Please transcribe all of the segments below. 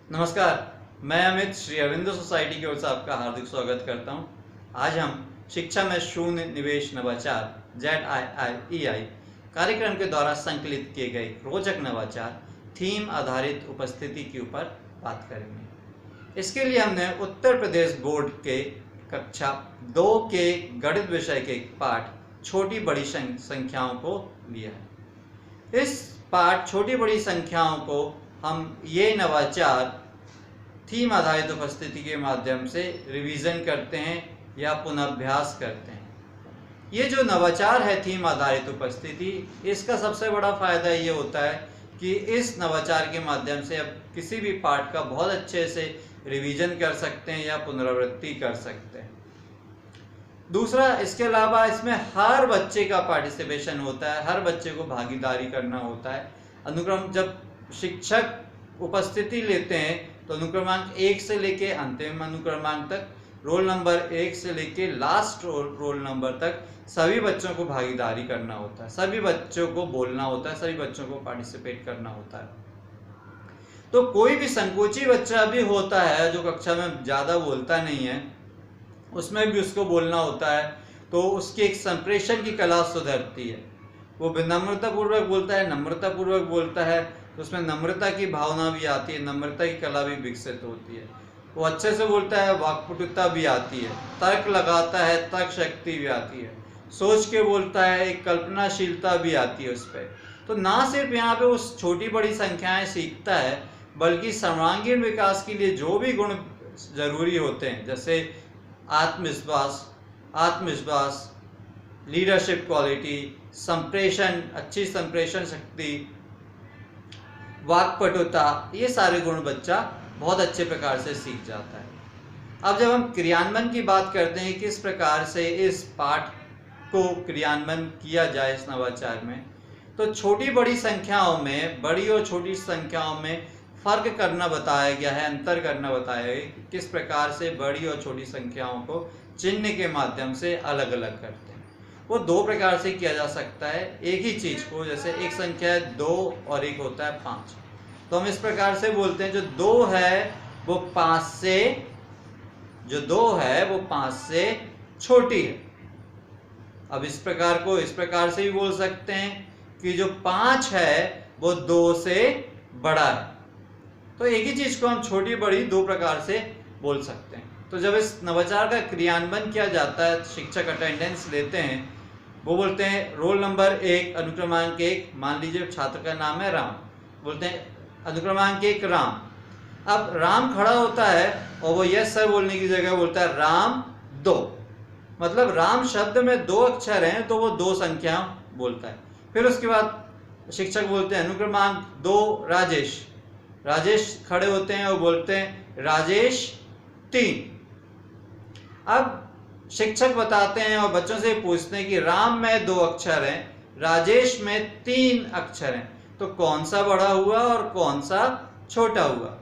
नमस्कार, मैं अमित श्री अरविंदो सोसाइटी की ओर से आपका हार्दिक स्वागत करता हूं। आज हम शिक्षा में शून्य निवेश नवाचार ZIIEI कार्यक्रम के द्वारा संकलित किए गए रोचक नवाचार थीम आधारित उपस्थिति के ऊपर बात करेंगे। इसके लिए हमने उत्तर प्रदेश बोर्ड के कक्षा 2 के गणित विषय के पाठ छोटी बड़ी संख्याओं को लिया है। इस पाठ छोटी बड़ी संख्याओं को हम ये नवाचार थीम आधारित उपस्थिति के माध्यम से रिवीजन करते हैं या पुनर्भ्यास करते हैं। ये जो नवाचार है थीम आधारित उपस्थिति, इसका सबसे बड़ा फायदा ये होता है कि इस नवाचार के माध्यम से अब किसी भी पाठ का बहुत अच्छे से रिवीजन कर सकते हैं या पुनरावृत्ति कर सकते हैं। दूसरा, इसके अलावा इसमें हर बच्चे का पार्टिसिपेशन होता है, हर बच्चे को भागीदारी करना होता है। अनुक्रम जब शिक्षक उपस्थिति लेते हैं तो अनुक्रमांक 1 से लेके अंतिम अनुक्रमांक तक, रोल नंबर 1 से लेके लास्ट रोल नंबर तक सभी बच्चों को भागीदारी करना होता है, सभी बच्चों को बोलना होता है, सभी बच्चों को पार्टिसिपेट करना होता है। तो कोई भी संकोची बच्चा भी होता है जो कक्षा में ज़्यादा बोलता नहीं है, उसमें भी उसको बोलना होता है, तो उसकी एक संप्रेषण की कला सुधरती है। वो विनम्रतापूर्वक बोलता है, नम्रतापूर्वक बोलता है, तो उसमें नम्रता की भावना भी आती है, नम्रता की कला भी विकसित होती है। वो अच्छे से बोलता है, वाक्पटुता भी आती है, तर्क लगाता है, तर्क शक्ति भी आती है, सोच के बोलता है, एक कल्पनाशीलता भी आती है उस पर। तो ना सिर्फ यहाँ पे उस छोटी बड़ी संख्याएं सीखता है, बल्कि सर्वांगीण विकास के लिए जो भी गुण जरूरी होते हैं, जैसे आत्मविश्वास, लीडरशिप क्वालिटी, संप्रेषण, अच्छी संप्रेषण शक्ति, वाक्पटुता, ये सारे गुण बच्चा बहुत अच्छे प्रकार से सीख जाता है। अब जब हम क्रियान्वयन की बात करते हैं, किस प्रकार से इस पाठ को क्रियान्वयन किया जाए इस नवाचार में, तो छोटी बड़ी संख्याओं में, बड़ी और छोटी संख्याओं में फर्क करना बताया गया है, अंतर करना बताया गया है, किस प्रकार से बड़ी और छोटी संख्याओं को चिन्ह के माध्यम से अलग अलग करते हैं। वो दो प्रकार से किया जा सकता है एक ही चीज को, जैसे एक संख्या है 2 और एक होता है 5। तो हम इस प्रकार से बोलते हैं जो 2 है वो 5 से छोटी है। अब इस प्रकार से भी बोल सकते हैं कि जो 5 है वो 2 से बड़ा है। तो एक ही चीज को हम छोटी बड़ी दो प्रकार से बोल सकते हैं। तो जब इस नवाचार का क्रियान्वयन किया जाता है, शिक्षक अटेंडेंस लेते हैं, वो बोलते हैं रोल नंबर 1 अनुक्रमांक 1, मान लीजिए छात्र का नाम है राम, बोलते हैं अनुक्रमांक 1 राम। अब राम खड़ा होता है और वो यस सर बोलने की जगह बोलता है राम 2, मतलब राम शब्द में 2 अक्षर हैं तो वो 2 संख्या बोलता है। फिर उसके बाद शिक्षक बोलते हैं अनुक्रमांक 2 राजेश, राजेश खड़े होते हैं और बोलते हैं राजेश 3। अब शिक्षक बताते हैं और बच्चों से पूछते हैं कि राम में 2 अक्षर हैं, राजेश में 3 अक्षर हैं, तो कौन सा बड़ा हुआ और कौन सा छोटा हुआ?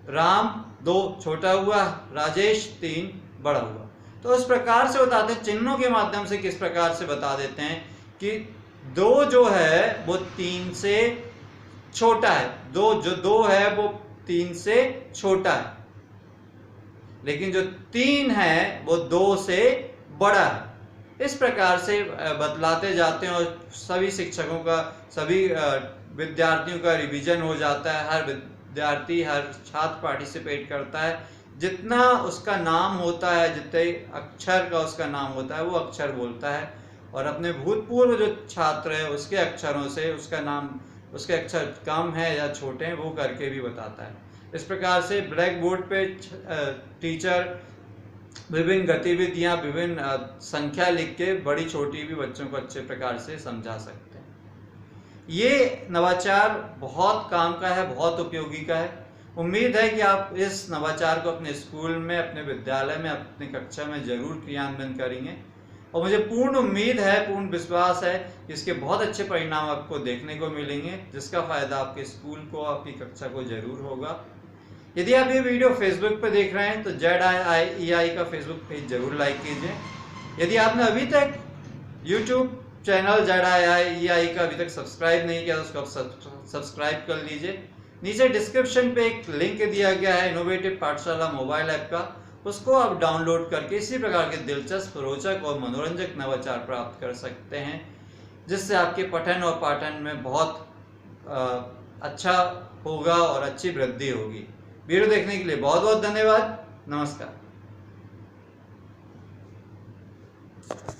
राम 2 छोटा हुआ, राजेश 3 बड़ा हुआ। तो इस प्रकार से बताते हैं, चिन्हों के माध्यम से किस प्रकार से बता देते हैं कि 2 जो है वो 3 से छोटा है, 2 है वो 3 से छोटा है, लेकिन जो 3 है वो 2 से बड़ा है। इस प्रकार से बतलाते जाते हैं और सभी शिक्षकों का, सभी विद्यार्थियों का रिवीजन हो जाता है। हर विद्यार्थी, हर छात्र पार्टिसिपेट करता है, जितना उसका नाम होता है, जितने अक्षर का उसका नाम होता है वो अक्षर बोलता है, और अपने भूतपूर्व जो छात्र है उसके अक्षरों से उसका नाम, उसके अक्षर कम है या छोटे हैं वो करके भी बताता है। इस प्रकार से ब्लैक बोर्ड पे टीचर विभिन्न गतिविधियां, विभिन्न संख्या लिख के बड़ी छोटी भी बच्चों को अच्छे प्रकार से समझा सकते हैं। ये नवाचार बहुत काम का है, बहुत उपयोगी का है। उम्मीद है कि आप इस नवाचार को अपने स्कूल में, अपने विद्यालय में, अपनी कक्षा में जरूर क्रियान्वयन करेंगे, और मुझे पूर्ण उम्मीद है, पूर्ण विश्वास है कि इसके बहुत अच्छे परिणाम आपको देखने को मिलेंगे, जिसका फायदा आपके स्कूल को, आपकी कक्षा को जरूर होगा। यदि आप ये वीडियो फेसबुक पर देख रहे हैं तो ZIIEI का फेसबुक पेज जरूर लाइक कीजिए। यदि आपने अभी तक यूट्यूब चैनल ZIIEI का अभी तक सब्सक्राइब नहीं किया तो उसको सब्सक्राइब कर लीजिए। नीचे डिस्क्रिप्शन पे एक लिंक दिया गया है इनोवेटिव पाठशाला मोबाइल ऐप का, उसको आप डाउनलोड करके इसी प्रकार के दिलचस्प, रोचक और मनोरंजक नवाचार प्राप्त कर सकते हैं, जिससे आपके पठन और पाठन में बहुत अच्छा होगा और अच्छी वृद्धि होगी। वीडियो देखने के लिए बहुत बहुत धन्यवाद। नमस्कार।